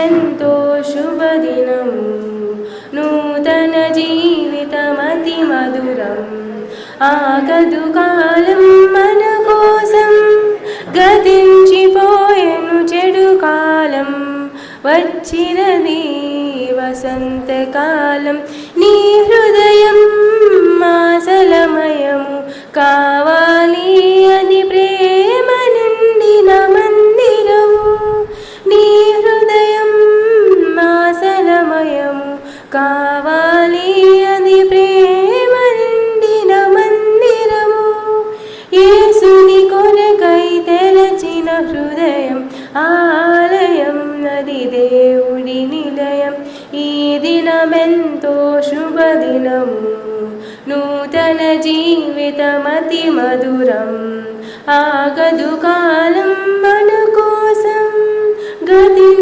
ఎంతో శుభదినము నూతన జీవితమతి మధురం ఆగదు కాలం మన కోసం గతించిపోయెను చెడు కాలం వచ్చినది వసంతకాలం నీ హృదయం ఆశలమయము కావాలి అది ప్రేమ నిండిన మందిరము నీ హృదయం ఆశలమయము కావాలి అది ప్రేమ నిండిన మందిరము యేసుని కొరకై తెరచిన హృదయం ఆలయం నది దేవుడి నిలయం ఈ దినమెంతో శుభదినము నూతన జీవితమతి మధురం ఆగదు కాలం మన కోసం గతి